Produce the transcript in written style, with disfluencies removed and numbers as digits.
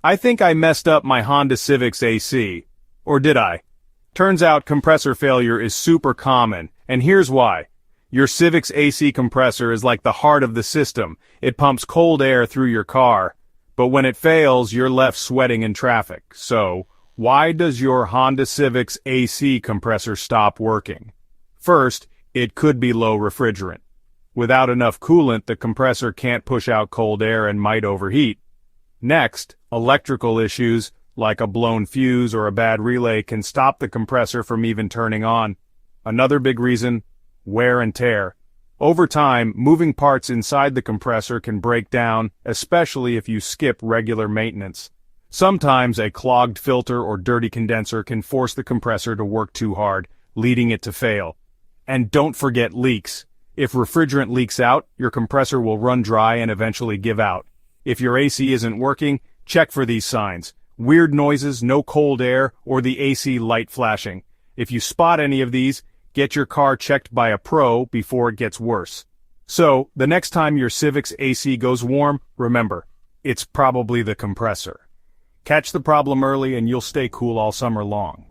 I think I messed up my Honda Civic's AC. Or did I? Turns out compressor failure is super common, and here's why. Your Civic's AC compressor is like the heart of the system. It pumps cold air through your car. But when it fails, you're left sweating in traffic. So, why does your Honda Civic's AC compressor stop working? First, it could be low refrigerant. Without enough coolant, the compressor can't push out cold air and might overheat. Next, electrical issues, like a blown fuse or a bad relay, can stop the compressor from even turning on. Another big reason, wear and tear. Over time, moving parts inside the compressor can break down, especially if you skip regular maintenance. Sometimes a clogged filter or dirty condenser can force the compressor to work too hard, leading it to fail. And don't forget leaks. If refrigerant leaks out, your compressor will run dry and eventually give out. If your AC isn't working, check for these signs. Weird noises, no cold air, or the AC light flashing. If you spot any of these, get your car checked by a pro before it gets worse. So, the next time your Civic's AC goes warm, remember, it's probably the compressor. Catch the problem early and you'll stay cool all summer long.